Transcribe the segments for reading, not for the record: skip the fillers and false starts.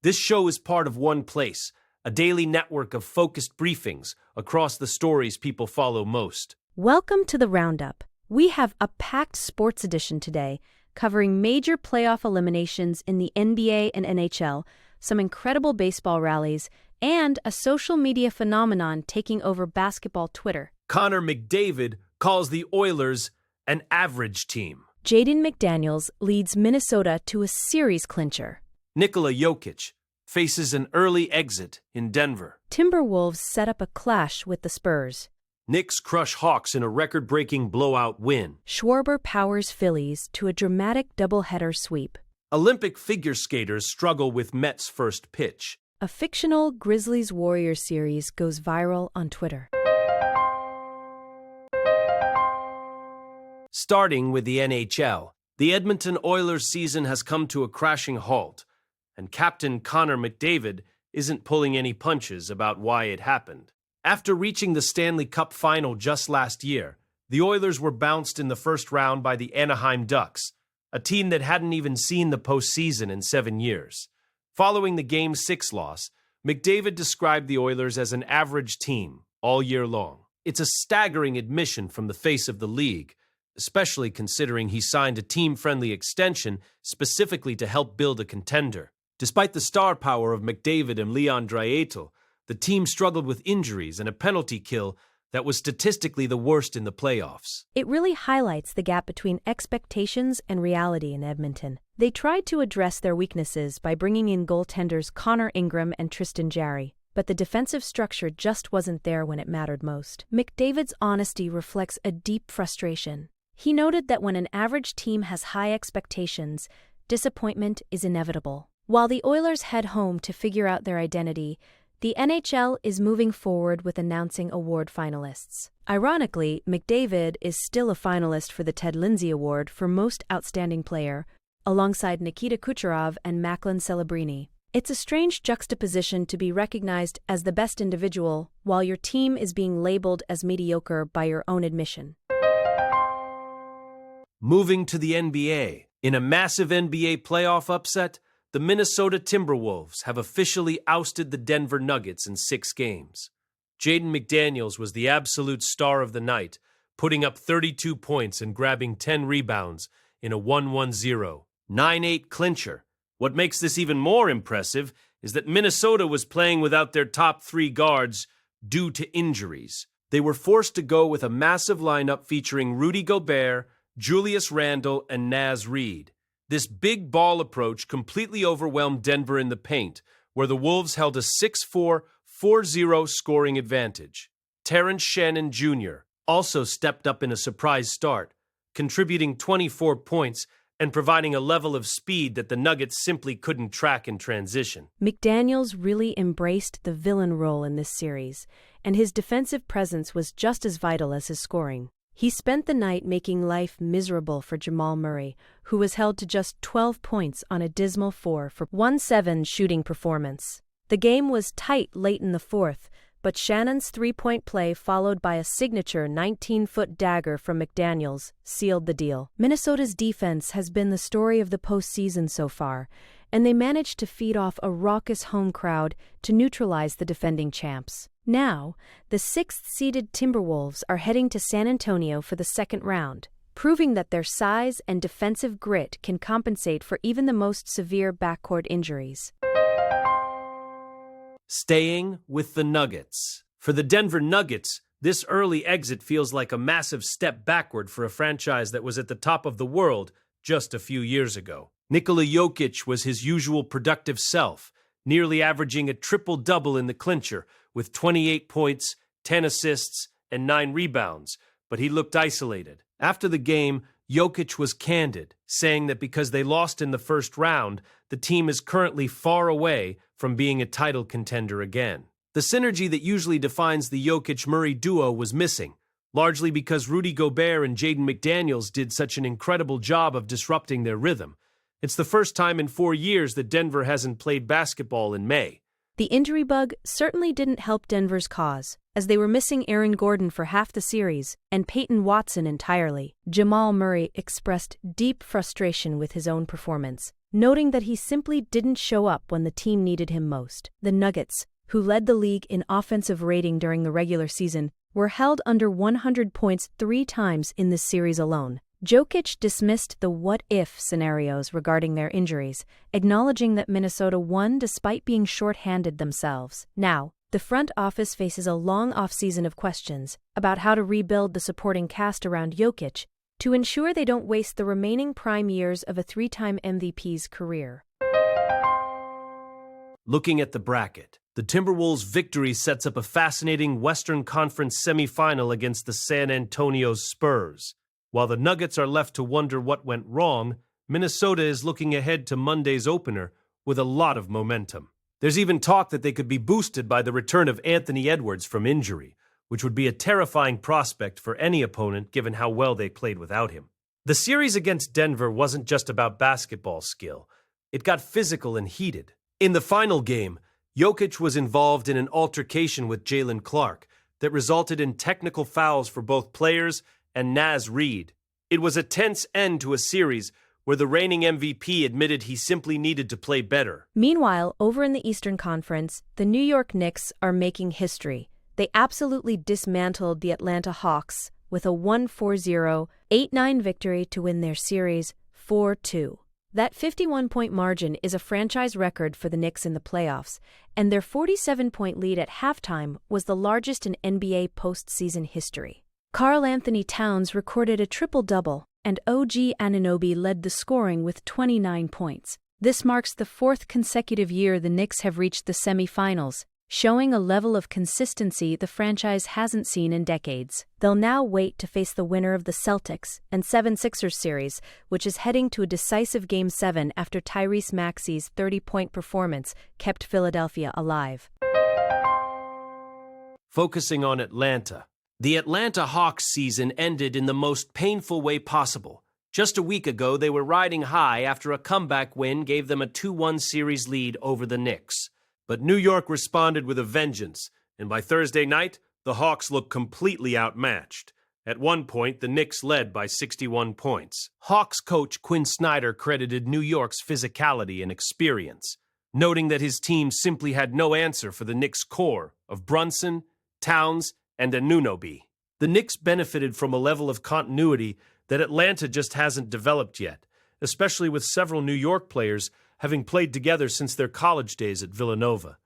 This show is part of OnePlace, a daily network of focused briefings across the stories people follow most. Welcome to the Roundup. We have a packed sports edition today, covering major playoff eliminations in the NBA and NHL, some incredible baseball rallies, and a social media phenomenon taking over basketball Twitter. Connor McDavid calls the Oilers an average team. Jaden McDaniels leads Minnesota to a series clincher. Nikola Jokic faces an early exit in Denver. Timberwolves set up a clash with the Spurs. Knicks crush Hawks in a record-breaking blowout win. Schwarber powers Phillies to a dramatic doubleheader sweep. Olympic figure skaters struggle with Mets' first pitch. A fictional Grizzlies-Warriors series goes viral on Twitter. Starting with the NHL, the Edmonton Oilers season has come to a crashing halt, and Captain Connor McDavid isn't pulling any punches about why it happened. After reaching the Stanley Cup final just last year, the Oilers were bounced in the first round by the Anaheim Ducks, a team that hadn't even seen the postseason in 7 years. Following the Game 6 loss, McDavid described the Oilers as an average team all year long. It's a staggering admission from the face of the league, especially considering he signed a team-friendly extension specifically to help build a contender. Despite the star power of McDavid and Leon Draisaitl, the team struggled with injuries and a penalty kill that was statistically the worst in the playoffs. It really highlights the gap between expectations and reality in Edmonton. They tried to address their weaknesses by bringing in goaltenders Connor Ingram and Tristan Jarry, but the defensive structure just wasn't there when it mattered most. McDavid's honesty reflects a deep frustration. He noted that when an average team has high expectations, disappointment is inevitable. While the Oilers head home to figure out their identity, the NHL is moving forward with announcing award finalists. Ironically, McDavid is still a finalist for the Ted Lindsay Award for Most Outstanding Player, alongside Nikita Kucherov and Macklin Celebrini. It's a strange juxtaposition to be recognized as the best individual while your team is being labeled as mediocre by your own admission. Moving to the NBA, in a massive NBA playoff upset, the Minnesota Timberwolves have officially ousted the Denver Nuggets in 6 games. Jaden McDaniels was the absolute star of the night, putting up 32 points and grabbing 10 rebounds in a 1-1-0, 9-8 clincher. What makes this even more impressive is that Minnesota was playing without their top 3 guards due to injuries. They were forced to go with a massive lineup featuring Rudy Gobert, Julius Randle, and Naz Reid. This big ball approach completely overwhelmed Denver in the paint, where the Wolves held a 6-4, 4-0 scoring advantage. Terrence Shannon Jr. also stepped up in a surprise start, contributing 24 points and providing a level of speed that the Nuggets simply couldn't track in transition. McDaniels really embraced the villain role in this series, and his defensive presence was just as vital as his scoring. He spent the night making life miserable for Jamal Murray, who was held to just 12 points on a dismal 4-for-17 shooting performance. The game was tight late in the fourth, but Shannon's three-point play followed by a signature 19-foot dagger from McDaniels sealed the deal. Minnesota's defense has been the story of the postseason so far, and they managed to feed off a raucous home crowd to neutralize the defending champs. Now, the 6th-seeded Timberwolves are heading to San Antonio for the second round, proving that their size and defensive grit can compensate for even the most severe backcourt injuries. Staying with the Nuggets. For the Denver Nuggets, this early exit feels like a massive step backward for a franchise that was at the top of the world just a few years ago. Nikola Jokic was his usual productive self, nearly averaging a triple-double in the clincher, with 28 points, 10 assists, and 9 rebounds, but he looked isolated. After the game, Jokic was candid, saying that because they lost in the first round, the team is currently far away from being a title contender again. The synergy that usually defines the Jokic-Murray duo was missing, largely because Rudy Gobert and Jaden McDaniels did such an incredible job of disrupting their rhythm. It's the first time in 4 years that Denver hasn't played basketball in May. The injury bug certainly didn't help Denver's cause, as they were missing Aaron Gordon for half the series and Peyton Watson entirely. Jamal Murray expressed deep frustration with his own performance, noting that he simply didn't show up when the team needed him most. The Nuggets, who led the league in offensive rating during the regular season, were held under 100 points 3 times in this series alone. Jokic dismissed the what-if scenarios regarding their injuries, acknowledging that Minnesota won despite being short-handed themselves. Now, the front office faces a long offseason of questions about how to rebuild the supporting cast around Jokic to ensure they don't waste the remaining prime years of a 3-time MVP's career. Looking at the bracket, the Timberwolves' victory sets up a fascinating Western Conference semifinal against the San Antonio Spurs. While the Nuggets are left to wonder what went wrong, Minnesota is looking ahead to Monday's opener with a lot of momentum. There's even talk that they could be boosted by the return of Anthony Edwards from injury, which would be a terrifying prospect for any opponent given how well they played without him. The series against Denver wasn't just about basketball skill. It got physical and heated. In the final game, Jokic was involved in an altercation with Jalen Clark that resulted in technical fouls for both players and Naz Reid. It was a tense end to a series where the reigning MVP admitted he simply needed to play better. Meanwhile, over in the Eastern Conference, the New York Knicks are making history. They absolutely dismantled the Atlanta Hawks with a 1-4-0, 8-9 victory to win their series 4-2. That 51-point margin is a franchise record for the Knicks in the playoffs, and their 47-point lead at halftime was the largest in NBA postseason history. Karl Anthony Towns recorded a triple-double, and OG Anunoby led the scoring with 29 points. This marks the 4th consecutive year the Knicks have reached the semifinals, showing a level of consistency the franchise hasn't seen in decades. They'll now wait to face the winner of the Celtics and 76ers series, which is heading to a decisive Game 7 after Tyrese Maxey's 30-point performance kept Philadelphia alive. Focusing on Atlanta. The Atlanta Hawks season ended in the most painful way possible. Just a week ago, they were riding high after a comeback win gave them a 2-1 series lead over the Knicks. But New York responded with a vengeance, and by Thursday night, the Hawks looked completely outmatched. At one point, the Knicks led by 61 points. Hawks coach Quinn Snyder credited New York's physicality and experience, noting that his team simply had no answer for the Knicks' core of Brunson, Towns, and Anunoby. The Knicks benefited from a level of continuity that Atlanta just hasn't developed yet, especially with several New York players having played together since their college days at Villanova.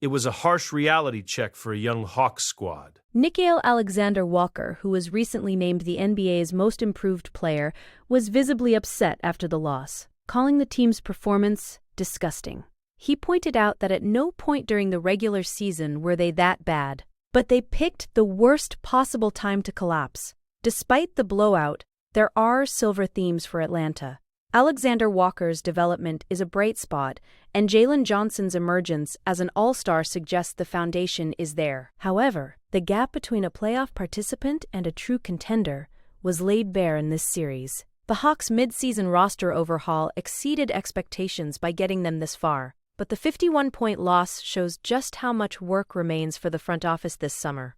It was a harsh reality check for a young Hawks squad. Nickeil Alexander-Walker, who was recently named the NBA's most improved player, was visibly upset after the loss, calling the team's performance disgusting. He pointed out that at no point during the regular season were they that bad, but they picked the worst possible time to collapse. Despite the blowout, there are silver themes for Atlanta. Alexander Walker's development is a bright spot, and Jalen Johnson's emergence as an all-star suggests the foundation is there. However, the gap between a playoff participant and a true contender was laid bare in this series. The Hawks' mid-season roster overhaul exceeded expectations by getting them this far, but the 51-point loss shows just how much work remains for the front office this summer.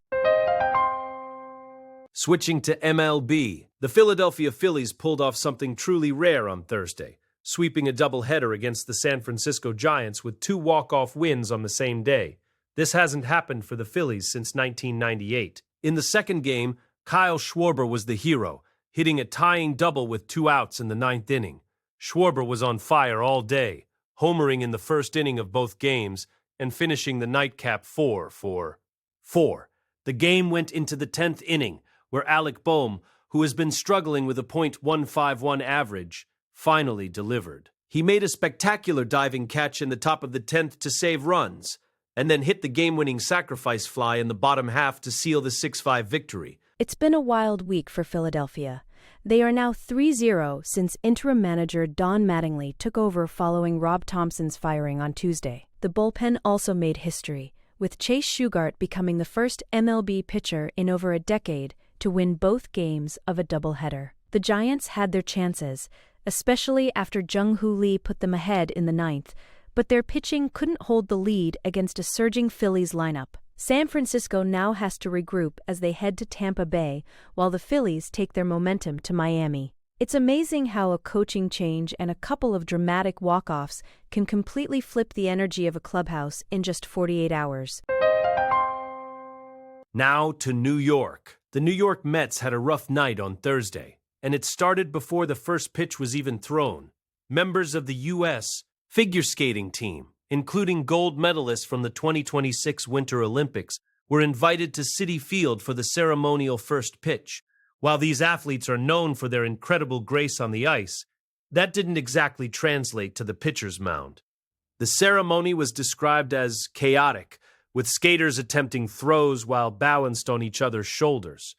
Switching to MLB, the Philadelphia Phillies pulled off something truly rare on Thursday, sweeping a doubleheader against the San Francisco Giants with 2 walk-off wins on the same day. This hasn't happened for the Phillies since 1998. In the second game, Kyle Schwarber was the hero, hitting a tying double with 2 outs in the 9th inning. Schwarber was on fire all day, homering in the first inning of both games and finishing the nightcap 4-4. The game went into the 10th inning, where Alec Boehm, who has been struggling with a .151 average, finally delivered. He made a spectacular diving catch in the top of the 10th to save runs, and then hit the game-winning sacrifice fly in the bottom half to seal the 6-5 victory. It's been a wild week for Philadelphia. They are now 3-0 since interim manager Don Mattingly took over following Rob Thompson's firing on Tuesday. The bullpen also made history, with Chase Shughart becoming the first MLB pitcher in over a decade to win both games of a doubleheader. The Giants had their chances, especially after Jung-Hoo Lee put them ahead in the 9th, but their pitching couldn't hold the lead against a surging Phillies lineup. San Francisco now has to regroup as they head to Tampa Bay, while the Phillies take their momentum to Miami. It's amazing how a coaching change and a couple of dramatic walk-offs can completely flip the energy of a clubhouse in just 48 hours. Now to New York. The New York Mets had a rough night on Thursday, and it started before the first pitch was even thrown. Members of the U.S. figure skating team, including gold medalists from the 2026 Winter Olympics, were invited to Citi Field for the ceremonial first pitch. While these athletes are known for their incredible grace on the ice, that didn't exactly translate to the pitcher's mound. The ceremony was described as chaotic, with skaters attempting throws while balanced on each other's shoulders.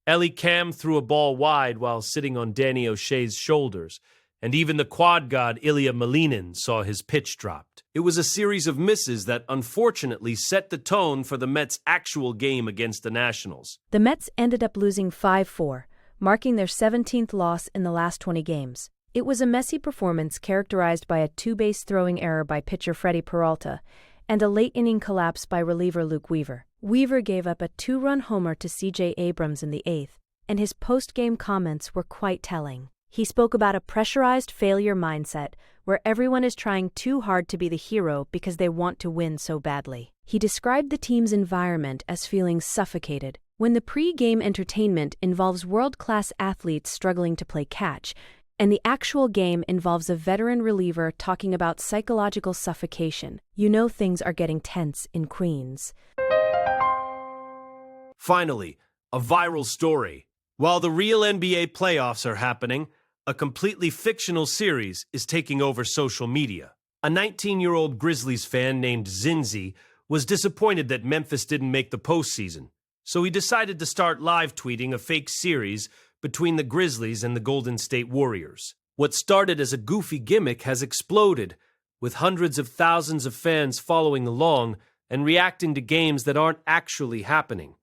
Ellie Cam threw a ball wide while sitting on Danny O'Shea's shoulders, and even the quad god Ilya Malinin saw his pitch dropped. It was a series of misses that unfortunately set the tone for the Mets' actual game against the Nationals. The Mets ended up losing 5-4, marking their 17th loss in the last 20 games. It was a messy performance characterized by a two-base throwing error by pitcher Freddie Peralta and a late-inning collapse by reliever Luke Weaver. Weaver gave up a two-run homer to C.J. Abrams in the eighth, and his post-game comments were quite telling. He spoke about a pressurized failure mindset where everyone is trying too hard to be the hero because they want to win so badly. He described the team's environment as feeling suffocated. When the pre-game entertainment involves world-class athletes struggling to play catch, and the actual game involves a veteran reliever talking about psychological suffocation, you know things are getting tense in Queens. Finally, a viral story. While the real NBA playoffs are happening, a completely fictional series is taking over social media. A 19-year-old Grizzlies fan named Zinzi was disappointed that Memphis didn't make the postseason, so he decided to start live tweeting a fake series between the Grizzlies and the Golden State Warriors. What started as a goofy gimmick has exploded, with hundreds of thousands of fans following along and reacting to games that aren't actually happening.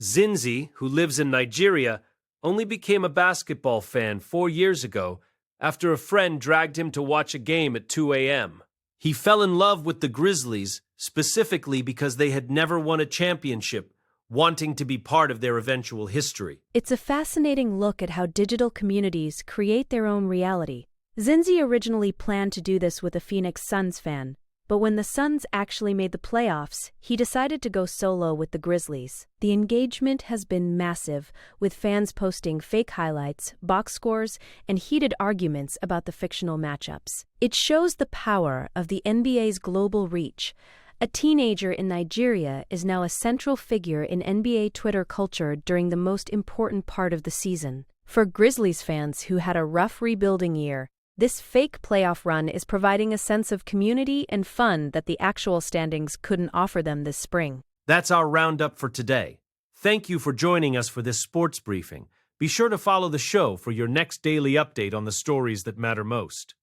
Zinzi, who lives in Nigeria, only became a basketball fan 4 years ago after a friend dragged him to watch a game at 2 a.m. He fell in love with the Grizzlies specifically because they had never won a championship, wanting to be part of their eventual history. It's a fascinating look at how digital communities create their own reality. Zinzi originally planned to do this with a Phoenix Suns fan, but when the Suns actually made the playoffs, he decided to go solo with the Grizzlies. The engagement has been massive, with fans posting fake highlights, box scores, and heated arguments about the fictional matchups. It shows the power of the NBA's global reach. A teenager in Nigeria is now a central figure in NBA Twitter culture during the most important part of the season. For Grizzlies fans who had a rough rebuilding year, this fake playoff run is providing a sense of community and fun that the actual standings couldn't offer them this spring. That's our roundup for today. Thank you for joining us for this sports briefing. Be sure to follow the show for your next daily update on the stories that matter most.